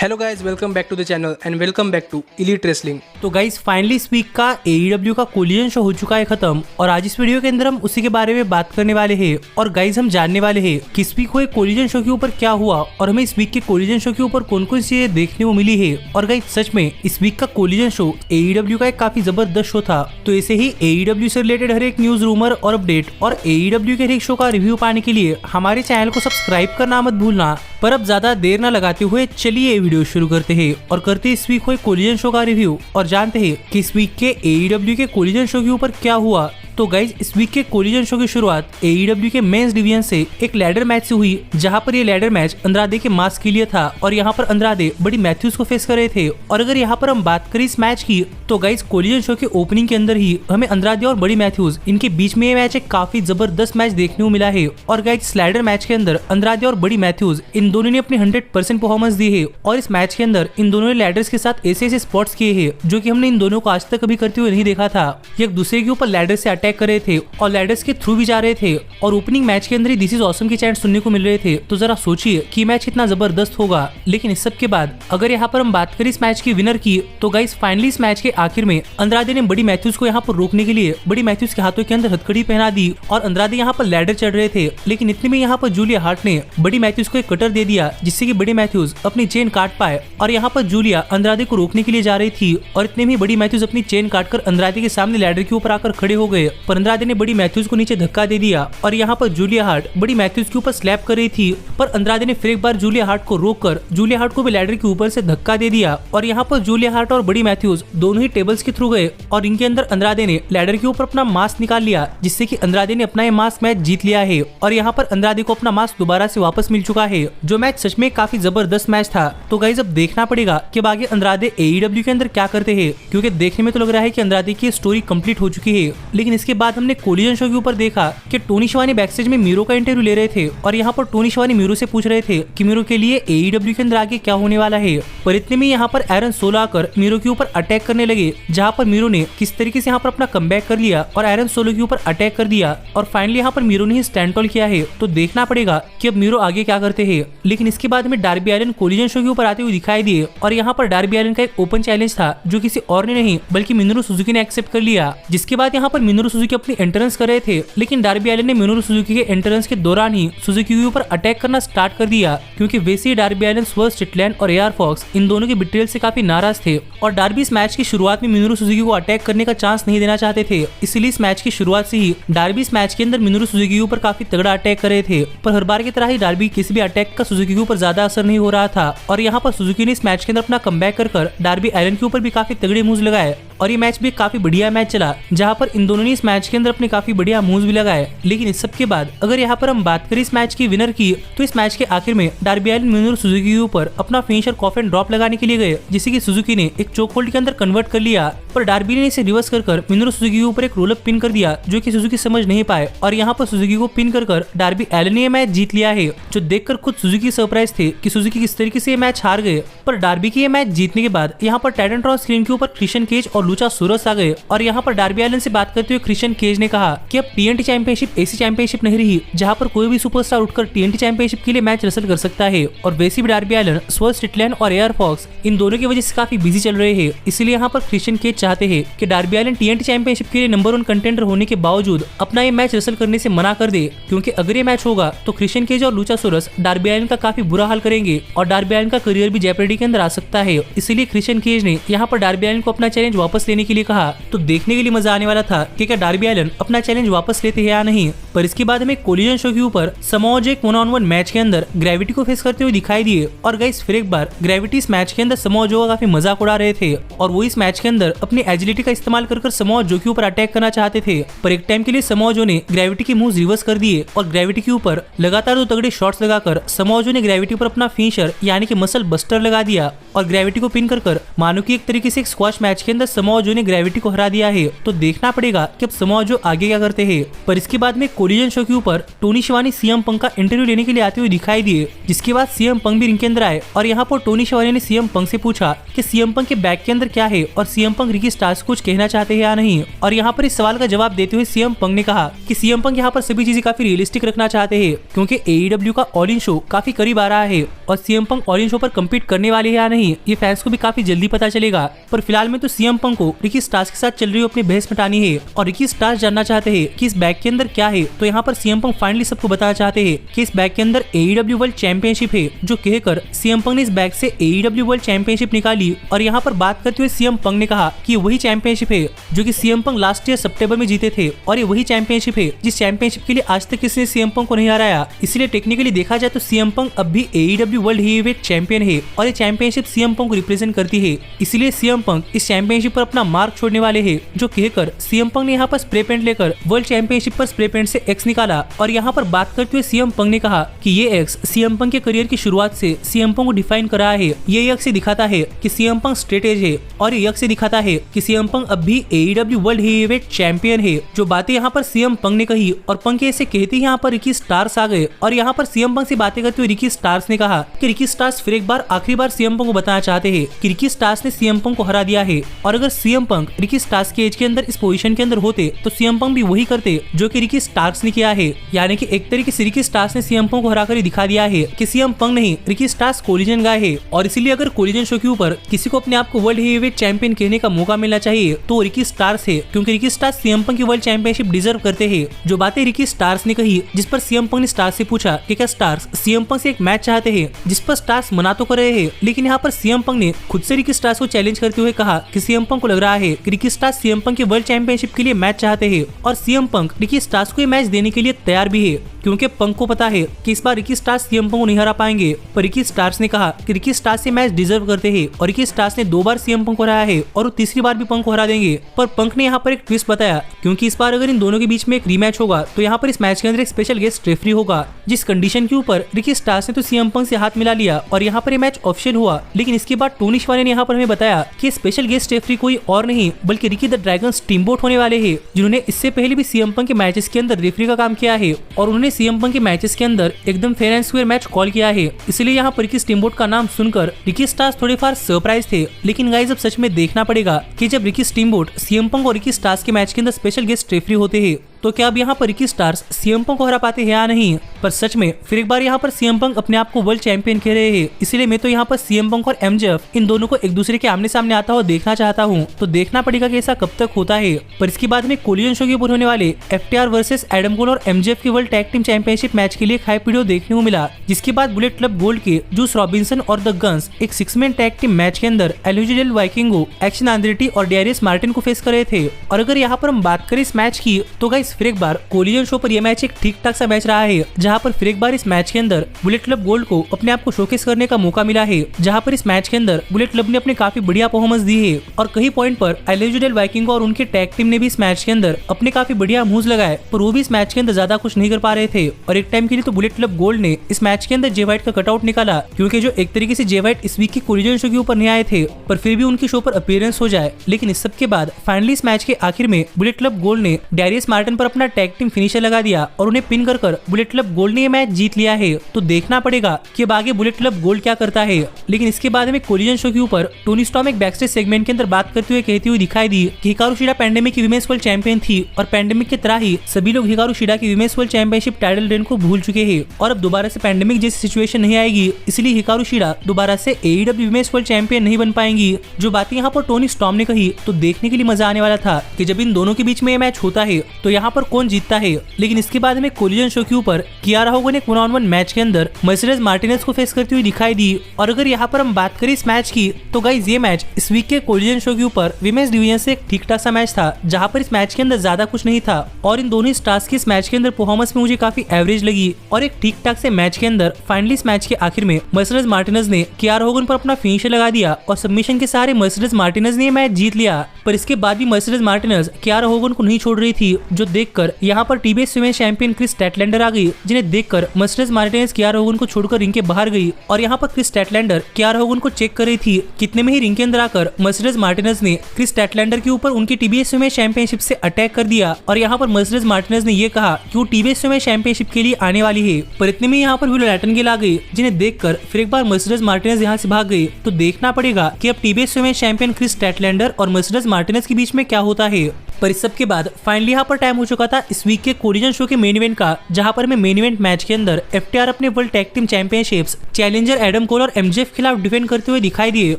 Hello guys, welcome back to the channel and welcome back to elite wrestling. तो guys finally इस week का AEW का collision show हो चुका है खत्म और आज इस वीडियो के अंदर हम उसी के बारे में बात करने वाले हैं। और गाइज हम जानने वाले हैं कि इस वीक हुए कोलिजन शो के ऊपर क्या हुआ और हमें इस वीक के कोलिजन शो के ऊपर कौन कौन सी चीजें देखने को मिली है। और गाइज सच में इस वीक का कोलिजन शो AEW का एक काफी जबरदस्त शो था। तो ऐसे ही AEW से रिलेटेड हर एक न्यूज, रूमर और अपडेट और AEW के हर एक शो का रिव्यू पाने के लिए हमारे चैनल को सब्सक्राइब करना मत भूलना। पर अब ज्यादा देर न लगाते हुए चलिए वीडियो शुरू करते हैं और करते हैं इस वीक हुए कोलिजन शो का रिव्यू और जानते हैं कि इस वीक के AEW के कोलिजन शो के ऊपर क्या हुआ। तो गाइज इस वीक के कोलिजन शो की शुरुआत AEW के मेंस डिवीजन से एक लैडर मैच से हुई, जहां पर ये लैडर मैच अंद्रादे के मास्क के लिए था और यहाँ पर अंद्रादे बड़ी मैथ्यूज को फेस कर रहे थे। और अगर यहाँ पर हम बात करें इस मैच की तो गाइज कोलिजन शो के ओपनिंग के अंदर ही हमें अंद्रादे और बड़ी मैथ्यूज इनके बीच में ये मैच एक काफी जबरदस्त मैच देखने को मिला है। और गाइज इस लैडर मैच के अंदर अंद्रादे और बड़ी मैथ्यूज इन दोनों ने अपनी 100% परफॉर्मेंस दी है और इस मैच के अंदर इन दोनों ने लैडर्स के साथ ऐसे स्पॉट्स किए हैं जो कि हमने इन दोनों को आज तक कभी करते हुए नहीं देखा था। ये एक दूसरे के ऊपर लैडर से अटैक कर रहे थे और लैडर्स के थ्रू भी जा रहे थे और ओपनिंग मैच के अंदर ही दिस इज ऑसम के चैंट सुनने को मिल रहे थे। तो जरा सोचिए कि मैच कितना जबरदस्त होगा। लेकिन इस सब के बाद अगर यहाँ पर हम बात करें इस मैच की विनर की तो गाइस फाइनली इस मैच के आखिर में अंद्रादे ने बड़ी मैथ्यूज को यहाँ पर रोकने के लिए बड़ी मैथ्यूज के हाथों के अंदर हथकड़ी पहना दी और अंद्रादे यहाँ पर लैडर चढ़ रहे थे। लेकिन इतने में यहाँ पर जूलिया हार्ट ने बड़ी मैथ्यूज को एक कटर दे दिया जिससे कि बड़ी मैथ्यूज अपनी चेन काट पाए और यहाँ पर जूलिया अंद्रादे को रोकने के लिए जा रही थी और इतने में बड़ी मैथ्यूज अपनी चेन काटकर अंद्रादे के सामने लैडर के ऊपर आकर खड़े हो गए। पर अंद्रादे ने बड़ी मैथ्यूज को नीचे धक्का दे दिया और यहाँ पर जूलिया हार्ट बड़ी मैथ्यूज के ऊपर स्लैप कर रही थी। पर अंद्रादे ने फिर एक बार जूलिया हार्ट को रोककर जूलिया हार्ट को भी लैडर के ऊपर से धक्का दे दिया और यहाँ पर जूलिया हार्ट और बड़ी मैथ्यूज दोनों ही टेबल्स के थ्रू गए और इनके अंदर अंद्रादे ने लैडर के ऊपर अपना मास्क निकाल लिया जिससे कि अंद्रादे ने अपना ये मास्क मैच जीत लिया है। और यहाँ पर अंद्रादे को अपना मास्क दोबारा से वापस मिल चुका है जो मैच सच में काफी जबरदस्त मैच था। तो गाइस अब देखना पड़ेगा कि आगे अंद्रादे AEW के अंदर क्या करते हैं, क्योंकि देखने में तो लग रहा है कि अंद्रादे की स्टोरी कंप्लीट हो चुकी है। लेकिन इसके बाद हमने कोलिजन शो के ऊपर देखा कि टोनी शिवानी बैकस्टेज में मीरो का इंटरव्यू ले रहे थे और यहाँ पर टोनी शिवानी मीरो से पूछ रहे थे कि मीरो के लिए AEW के अंदर आगे क्या होने वाला है। पर इतने में यहाँ पर एरन सोलो आकर मीरो के ऊपर अटैक करने लगे, जहाँ पर मीरो ने किस तरीके से यहाँ पर अपना कमबैक कर लिया और एरन सोलो के ऊपर अटैक कर दिया और फाइनली यहाँ पर मीरो ने ही स्टैंड टॉल किया है। तो देखना पड़ेगा कि अब मीरो आगे क्या करते हैं। लेकिन इसके बाद हमें डार्बी एलिन कोलिजन शो के ऊपर आते हुए दिखाई दिए और यहाँ पर डार्बी एलिन का एक ओपन चैलेंज था जो किसी और ने नहीं बल्कि मिनोरू सुजुकी ने एक्सेप्ट कर लिया। जिसके बाद यहाँ पर मिनोरू सुजुकी अपनी एंट्रेंस कर रहे थे, लेकिन डार्बी एलिन ने मिनोरू सुजुकी के एंट्रेंस के दौरान ही सुजुकी के ऊपर अटैक करना स्टार्ट कर दिया, क्योंकि वैसे ही डार्बी एलिन, स्वर्स स्ट्रिकलैंड और AR फॉक्स इन दोनों के बिट्रेयल से काफी नाराज थे और डार्बी इस मैच की शुरुआत में मिनोरू सुजुकी को अटैक करने का चांस नहीं देना चाहते थे। इसलिए इस मैच की शुरुआत से ही डार्बी इस मैच के अंदर मिनोरू सुजुकी के ऊपर काफी तगड़ा अटैक कर रहे थे। पर हर बार की तरह ही डार्बी किसी भी अटैक का सुजुकी के ऊपर ज्यादा असर नहीं हो रहा था और यहाँ पर सुजुकी ने इस मैच के अंदर अपना कमबैक कर डार्बी एलिन के ऊपर भी काफी तगड़े मूव्स लगाए और ये मैच भी काफी बढ़िया मैच चला, जहाँ पर इन दोनों ने इस मैच के अंदर अपने काफी बढ़िया मूव्स भी लगाए। लेकिन इस सब के बाद अगर यहाँ पर हम बात करें इस मैच की विनर की तो इस मैच के आखिर में डार्बी एलिन मिनोरू सुजुकी के ऊपर अपना फिनिशर कॉफिन ड्रॉप लगाने के लिए गए, जिसे कि सुजुकी ने एक चोक होल्ड के अंदर कन्वर्ट कर लिया। पर डार्बी ने इसे रिवर्स कर मिनोरू सुजुकी के ऊपर एक रोल अप पिन कर दिया जो कि सुजुकी समझ नहीं पाए और यहाँ पर सुजुकी को पिन कर डार्बी एलिन ने मैच जीत लिया है, जो देखकर खुद सुजुकी सरप्राइज थे कि सुजुकी किस तरीके से ये मैच हार गए। पर डार्बी की ये मैच जीतने के बाद यहाँ पर टाइटनट्रॉन स्क्रीन के ऊपर क्रिश्चियन केज और लुचासोरस आ गए और यहाँ पर डार्बी एलिन से बात करते हुए क्रिश्चियन केज ने कहा कि अब TNT चैंपियनशिप ऐसी चैंपियनशिप नहीं रही जहाँ पर कोई भी सुपरस्टार उठकर TNT चैंपियनशिप के लिए मैच रसल कर सकता है। और वैसे भी डार्बी एलिन, स्वर्स स्ट्रिकलैंड और AR फॉक्स इन दोनों की वजह से काफी बिजी चल रहे हैं। इसलिए यहाँ पर क्रिश्चियन केज चाहते हैं कि डार्बी एलिन TNT चैंपियनशिप के लिए नंबर 1 कंटेंडर होने के बावजूद अपना ये मैच रसल करने से मना कर दे, क्योंकि अगर ये मैच होगा तो क्रिश्चियन केज और लुचासोरस डार्बी एलिन का काफी बुरा हाल करेंगे और डार्बी एलिन का करियर भी जेपरेडी के अंदर आ सकता है। इसलिए क्रिश्चियन केज ने यहाँ पर डार्बी एलिन को अपना चैलेंज वापस लेने के लिए कहा। तो देखने के लिए मजा आने वाला था कि क्या डार्बी एलिन अपना चैलेंज वापस लेते हैं या नहीं। पर इसके बाद हमें कोलिजन शो के ऊपर समोआ जो एक 1-on-1 मैच के अंदर ग्रेविटी को फेस करते हुए दिखाई दिए और गाइस फिर एक बार ग्रेविटी इस मैच के अंदर समोआ जो का काफी मजाक उड़ा रहे थे और वो इस मैच के अंदर अपनी एजिलिटी का इस्तेमाल कर समोआ जो के ऊपर अटैक करना चाहते थे। पर एक टाइम के लिए समोआ जो ने ग्रेविटी के मूव्स रिवर्स कर दिए और ग्रेविटी के ऊपर लगातार 2 तगड़े शॉट्स लगाकर समोआ जो ने ग्रेविटी पर अपना फिनिशर यानी कि मसल बस्टर लगा दिया और ग्रेविटी को पिन कर मानो कि एक तरीके से एक स्क्वाश मैच के अंदर समोआ समोआ जो ने ग्रेविटी को हरा दिया है। तो देखना पड़ेगा कि अब समोआ जो आगे क्या करते हैं। पर इसके बाद में कोलिजन शो के ऊपर टोनी शिवानी सीएम पंक का इंटरव्यू लेने के लिए आते हुए दिखाई दिए, जिसके बाद सीएम पंक भी रिंग के अंदर आए और यहाँ पर टोनी शिवानी ने सीएम पंक से पूछा कि सीएम पंक के बैग के अंदर क्या है और सीएम पंक रिकी स्टार्स कुछ कहना चाहते हैं या नहीं। और यहाँ पर इस सवाल का जवाब देते हुए सीएम पंक ने कहा कि सीएम पंक यहाँ पर सभी चीजें काफी रियलिस्टिक रखना चाहते हैं, क्योंकि AEW का ऑल इन शो काफी करीब आ रहा है और CM Punk all in show पर कम्पीट करने वाले हैं या नहीं ये फैंस को भी काफी जल्दी पता चलेगा। पर फिलहाल में तो सीएम पंक को रिकी स्टार्स के साथ चल रही अपनी बहस मिटानी है और रिकी स्टार्स जानना चाहते हैं कि इस बैग के अंदर क्या है। तो यहाँ पर सीएम पंक फाइनली सबको बताना चाहते हैं कि इस बैग के अंदर AEW वर्ल्ड चैंपियनशिप है, जो कहकर सीएम पंक ने इस बैग से AEW वर्ल्ड चैंपियनशिप निकाली। और यहाँ पर बात करते हुए सीएम पंक ने कहा कि वही चैंपियनशिप है जो कि सीएम पंक लास्ट ईयर सितंबर में जीते थे और ये वही चैंपियनशिप है जिस चैंपियनशिप के लिए आज तक किसी ने सीएम पंक को नहीं हराया। इसलिए टेक्निकली देखा जाए तो सीएम पंक अब भी AEW वर्ल्ड हेवीवेट चैंपियन है और ये चैंपियनशिप सीएम पंक को रिप्रेजेंट करती है। इसलिए सीएम पंक इस चैंपियनशिप पर अपना मार्क छोड़ने वाले हैं, जो कहकर सीएम पंक ने यहाँ पर स्प्रे पेंट लेकर वर्ल्ड चैंपियनशिप पर स्प्रे पेंट से एक्स निकाला। और यहाँ पर बात करते हुए सीएम पंक ने कहा कि ये एक्स सीएम पंक के करियर की शुरुआत से सीएम पंक को डिफाइन कर रहा है। ये एक्स से दिखाता है कि सीएम पंक स्ट्रेट एज है और ये एक्स से दिखाता है कि सीएम पंक अब भी AEW वर्ल्ड हेवीवेट चैंपियन है। जो बातें यहाँ पर सीएम पंक ने कही और पंक ऐसे कहते ही यहाँ पर रिकी स्टार्स आ गए और यहाँ पर सीएम पंक से बातें करते हुए रिकी स्टार्स ने कहा कि रिकी स्टार्स फिर एक बार आखिरी बार सीएम पंक को बताना चाहते हैं कि रिकी स्टार्स ने सीएम पंक को हरा दिया है और अगर सीएम पंक रिकी स्टार्स के एज के अंदर इस पोजीशन के अंदर होते तो सीएम पंक भी वही करते जो कि रिकी स्टार्स ने किया है। यानी कि एक तरीके से रिकी स्टार्स ने सीएम पंक को हराकर ही दिखा दिया है कि सीएम पंक नहीं रिकी स्टार्स कोलिजन गाय है। और इसीलिए अगर कोलिजन शो के ऊपर किसी को अपने आप को वर्ल्ड हेवीवेट चैंपियन कहने का मौका मिलना चाहिए तो रिकी स्टार्स है, क्योंकि रिकी स्टार्स सीएम पंक की वर्ल्ड चैंपियनशिप डिजर्व करते हैं। जो बातें रिकी स्टार्स ने कही, जिस पर सीएम पंक ने स्टार्स से पूछा कि क्या स्टार्स सीएम पंक से एक मैच चाहते हैं, जिस पर स्टार्स मना तो कर रहे हैं, लेकिन यहाँ पर सीएम पंक ने खुद से रिकी स्टार्स को चैलेंज करते हुए कहा कि सीएम पंक को लग रहा है कि रिकी स्टार्स सीएम पंक की वर्ल्ड चैंपियनशिप के लिए मैच चाहते हैं और सीएम पंक रिकी स्टार्स को ये मैच देने के लिए तैयार भी है, क्योंकि पंक को पता है कि इस बार रिकी स्टार्स सीएम पंक को नहीं हरा पाएंगे। पर रिकी स्टार्स ने कहा कि रिकी स्टार्स से मैच डिजर्व करते हैं और रिकी स्टार्स ने 2 बार सीएम पंक को हराया है और वो तीसरी बार भी पंक को हरा देंगे। पर पंक ने यहाँ पर एक ट्विस्ट बताया, क्योंकि इस बार अगर इन दोनों के बीच में एक रीमैच होगा तो यहाँ पर इस मैच के अंदर एक स्पेशल गेस्ट रेफरी होगा, जिस कंडीशन के ऊपर रिकी स्टार्स ने तो सीएम पंक से हाथ मिला लिया और यहाँ पर ये मैच ऑफिशियल हुआ। लेकिन इसके बाद टोनी शिवानी ने यहाँ पर हमें बताया कि स्पेशल गेस्ट रेफरी कोई और नहीं बल्कि रिकी द ड्रैगन स्टीमबोट होने वाले हैं, जिन्होंने इससे पहले भी सीएम पंक के मैचेस के अंदर रेफरी का काम किया है और उन्होंने सीएम पंक के मैचेस के अंदर एकदम fair and square match call किया है। इसलिए यहाँ पर रिकी स्टीमबोट का नाम सुनकर रिकी स्टार्स थोड़े फार सरप्राइज थे। लेकिन गाइस अब सच में देखना पड़ेगा कि जब रिकी स्टीमबोट सीएम पंक और रिकी स्टार्स के मैच के अंदर स्पेशल गेस्ट रेफरी होते हैं तो क्या अब यहाँ पर रिकी स्टार्स सीएम पंक को हरा पाते हैं या नहीं। पर सच में फिर एक बार यहाँ पर सीएम पंक अपने आप को वर्ल्ड चैंपियन कह रहे हैं, इसलिए मैं तो यहाँ पर सीएम पंक और MJF इन दोनों को एक दूसरे के आमने सामने आता हुआ देखना चाहता हूँ। तो देखना पड़ेगा कि ऐसा कब तक होता है। पर इसके बाद में कोलिजन शो के ऊपर होने वाले FTR वर्सेस एडम कोल और MJF के world tag team championship match के लिए एक हाइप वीडियो देखने को मिला, जिसके बाद बुलेट क्लब गोल्ड के जूस रॉबिन्सन और द गन्स एक 6 मैन टैग टीम मैच के अंदर एलओजी डेल वाइकिंगो, एक्शन आंद्रेटी और डेरियस मार्टिन को फेस कर रहे थे। और अगर यहाँ पर हम बात करें इस मैच की तो गाइस फिर एक बार कोलिजन शो पर यह मैच एक ठीक ठाक सा मैच रहा है, जहां पर फिर एक बार इस मैच के अंदर बुलेट क्लब गोल्ड को अपने आप को शोकेस करने का मौका मिला है, जहां पर इस मैच के अंदर बुलेट क्लब ने अपने काफी बढ़िया परफॉर्मेंस दी है और कई पॉइंट पर एलओजी डेल वाइकिंगो और उनके टैग टीम ने भी इस मैच के अंदर अपने काफी बढ़िया मूव्स लगाए, पर वो भी इस मैच के अंदर ज्यादा कुछ नहीं कर पा रहे थे। और एक टाइम के लिए तो बुलेट क्लब गोल्ड ने इस मैच के अंदर जे वाइट का कटआउट निकाला, क्योंकि जो एक तरीके से जे वाइट इस वीक के कोलिजन शो के ऊपर नहीं आए थे, पर फिर भी उनके शो पर अपीयरेंस हो जाए। लेकिन इस सब के बाद फाइनली इस मैच के आखिर में बुलेट क्लब गोल्ड ने डेरियस मार्टिन पर अपना टैग टीम फिनिशर लगा दिया और उन्हें पिन कर बुलेट क्लब गोल्ड ने ये मैच जीत लिया है। तो देखना पड़ेगा कि अब आगे बुलेट क्लब गोल्ड क्या करता है। लेकिन इसके बाद में कोलिजन शो के ऊपर टोनी स्टॉर्म एक बैकस्टेज सेगमेंट के अंदर बात करते हुए कहती हुई दिखाई दी कि हिकारू शिडा पैंडेमिक की विमेंस वर्ल्ड चैंपियन थी और पैंडेमिक की तरह ही सभी लोग हिकारू शिडा की women's world championship title reign को भूल चुके हैं और अब दोबारा से पैंडेमिक जैसी सिचुएशन नहीं आएगी, इसलिए हिकारू शिडा दोबारा से AEW विमेंस वर्ल्ड चैंपियन नहीं बन पाएंगी। जो बातें यहाँ पर टोनी स्टॉर्म ने कही तो देखने के लिए मजा आने वाला था कि जब इन दोनों के बीच में ये मैच होता है तो यहाँ पर कौन जीतता है। लेकिन इसके बाद में कोलिजन शो के ऊपर कियारा होगन एक 1-on-1 मैच के अंदर मर्सेडीज मार्टिनेज को फेस करती हुई दिखाई दी। और अगर यहाँ पर हम बात करें इस मैच की तो गाइस ये मैच इस वीक के कोलिजन शो के ऊपर विमेंस डिवीजन से एक ठीक ठाक सा मैच था, जहाँ पर इस मैच के अंदर ज्यादा कुछ नहीं था और इन दोनों स्टार्स की इस मैच के अंदर परफॉर्मेंस में मुझे काफी एवरेज लगी। और एक ठीक ठाक से मैच के अंदर फाइनली इस मैच के आखिर में मर्सेडीज मार्टिनेज ने कियारा होगन पर अपना फिनिशर लगा दिया और सबमिशन के सहारे मर्सेडीज मार्टिनेज ने मैच जीत लिया। पर इसके बाद भी मर्सेडीज मार्टिनेज कियारा होगन को नहीं छोड़ रही थी, जो देखकर यहाँ पर टीबीएस वुमेन चैंपियन क्रिस स्टैटलैंडर आ गई, जिन्हें देखकर मर्सिडीज मार्टिनेज कियारा होगन को छोड़कर रिंग के बाहर गई। और यहाँ पर क्रिस स्टैटलैंडर कियारा होगन को चेक कर रही थी। कितने में ही रिंग के अंदर आकर मर्सिडीज मार्टिनेज ने क्रिस स्टैटलैंडर के ऊपर उनकी टीबीएस वुमेन चैंपियनशिप से अटैक कर दिया। और यहाँ पर मर्सिडीज मार्टिनेज ने यह कहा कि वो टीबीएस वुमेन चैंपियनशिप के लिए आने वाली है। पर इतने में यहाँ पर विलो नाइटिंगेल आ गई, जिन्हें देखकर फिर एक बार मर्सिडीज मार्टिनेज यहाँ से भाग गई। तो देखना पड़ेगा कि अब टीबीएस वुमेन चैंपियन क्रिस स्टैटलैंडर और मर्सिडीज मार्टिनेज के बीच में क्या होता है। पर इस सब के बाद फाइनली यहाँ पर टाइम हो चुका था इस वीक के कोलिजन शो के मेन इवेंट का, जहाँ पर हमें मेन इवेंट मैच के अंदर एफटीआर अपने world tag team championships challenger Adam Cole और एमजेएफ खिलाफ डिफेंड करते हुए दिखाई दिए।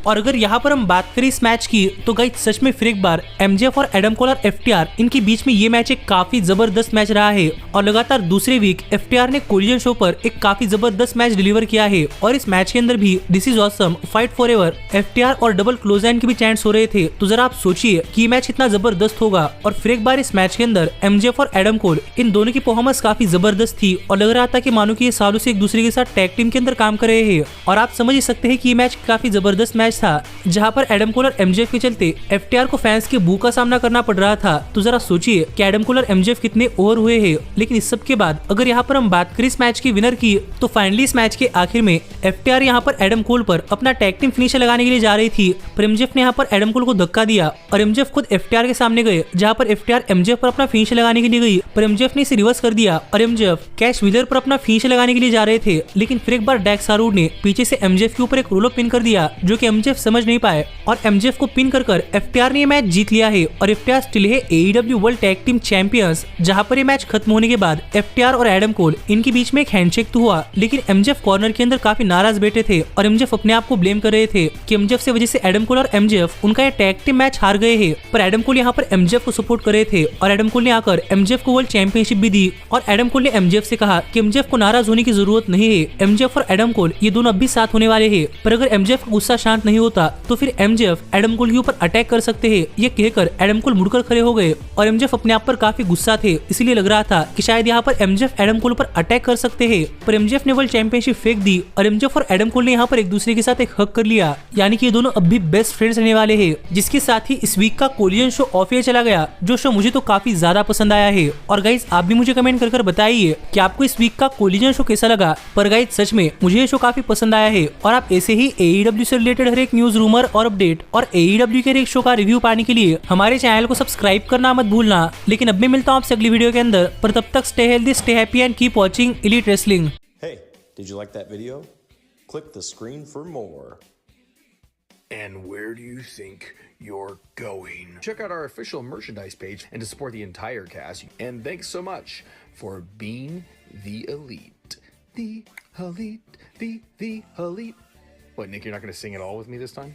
और अगर यहाँ पर हम बात करें इस मैच की, तो गाइस सच में फिर एक बार एमजेएफ और एडम कोल और एफटीआर इनके बीच में ये मैच एक काफी जबरदस्त मैच रहा है। और लगातार दूसरे वीक एफटीआर ने कोलिजन शो पर एक काफी जबरदस्त मैच डिलीवर किया है। और इस मैच के अंदर भी this is awesome, fight forever, FTR और डबल क्लोजलाइन के भी चैंट्स हो रहे थे। तो जरा आप सोचिए कि ये मैच इतना जबरदस्त होगा। और फिर एक बार इस मैच के अंदर एमजेएफ और एडम कोल इन दोनों की परफॉर्मेंस काफी जबरदस्त थी और लग रहा था कि मानो कि ये सालों से एक दूसरे के साथ टैग टीम के अंदर काम कर रहे हैं। और आप समझ ही सकते हैं कि ये मैच काफी जबरदस्त मैच था, जहां पर एडम कोल और एमजेएफ के चलते एफटीआर को फैंस के बू का सामना करना पड़ रहा था। तो जरा सोचिए कि एडम कोल और एमजेएफ कितने ओवर हुए हैं। लेकिन इस सब के बाद अगर यहाँ पर हम बात करें इस मैच की विनर की, तो फाइनली इस मैच के आखिर में एफटीआर यहाँ पर एडम कोल पर अपना टैग टीम फिनिशर लगाने के लिए जा रही थी, पर एमजेएफ ने यहाँ पर एडम कोल को धक्का दिया और एमजेएफ खुद एफटीआर के सामने गए, जहाँ पर एफटीआर एमजेएफ पर अपना फिनिश लगाने के लिए गई, पर एमजेएफ ने इसे रिवर्स कर दिया और एमजेएफ कैश व्हीलर पर अपना फिनिश लगाने के लिए जा रहे थे। लेकिन फिर एक बार डैक्स हारूड ने पीछे से एमजेएफ के ऊपर एक रोल अप पिन कर दिया, जो कि एमजेएफ समझ नहीं पाए और एमजेएफ को पिन कर एफटीआर ने ये मैच जीत लिया है। और एफटीआर स्टिल है AEW world tag team champions. जहां पर ये मैच खत्म होने के बाद एफटीआर और एडम कोल इनके बीच में एक हैंडशेक तो हुआ, लेकिन एमजेएफ कॉर्नर के अंदर काफी नाराज बैठे थे और एमजेएफ अपने आप को ब्लेम कर रहे थे कि एमजेएफ से वजह से एडम कोल और एमजेएफ उनका ये टैग टीम मैच हार गए हैं। पर एडम कोल यहाँ पर एमजेएफ को सपोर्ट कर रहे थे और एडम कोल ने आकर एमजेएफ को वर्ल्ड चैंपियनशिप भी दी। और एडम कोल ने एमजेएफ से कहा कि एमजेएफ को नाराज होने की जरूरत नहीं है, एमजेएफ और एडम कोल ये दोनों अब भी साथ होने वाले हैं। पर अगर एमजेएफ का गुस्सा शांत नहीं होता तो फिर एमजेएफ एडम कोल के ऊपर अटैक कर सकते हैं। ये कहकर एडम कोल मुड़कर खड़े हो गए और एमजेएफ अपने आप पर काफी गुस्सा थे, इसलिए लग रहा था कि शायद यहाँ पर एमजेएफ एडम कोल पर अटैक कर सकते हैं। पर एमजेएफ ने वर्ल्ड चैंपियनशिप फेंक दी और एमजेएफ और एडम कोल ने यहाँ पर एक दूसरे के साथ एक हक कर लिया, यानी कि ये दोनों अब भी बेस्ट फ्रेंड्स रहने वाले हैं। जिसके साथ ही इस वीक का कोलिजन शो ऑफ एयर चला गया, जो शो मुझे तो काफी ज्यादा पसंद आया है। और गाइज आप भी मुझे कमेंट कर बताइए कि आपको इस वीक का कोलिजन शो कैसा लगा। पर गाइज सच में मुझे ये शो काफी पसंद आया है और आप ऐसे ही एईडब्ल्यू से रिलेटेड हर एक न्यूज, रूमर और अपडेट और एईडब्ल्यू के हर एक शो का रिव्यू पाने के लिए हमारे चैनल को सब्सक्राइब करना मत भूलना। लेकिन अब मैं मिलता हूँ आपसे अगली वीडियो के अंदर, पर तब तक stay healthy, stay happy and keep watching elite wrestling. Hey, did you like that video? Click the screen for more. And where do you think you're going? Check out our official merchandise page and to support the entire cast. And thanks so much for being the elite. The elite, the elite. What, Nick, you're not going to sing it all with me this time?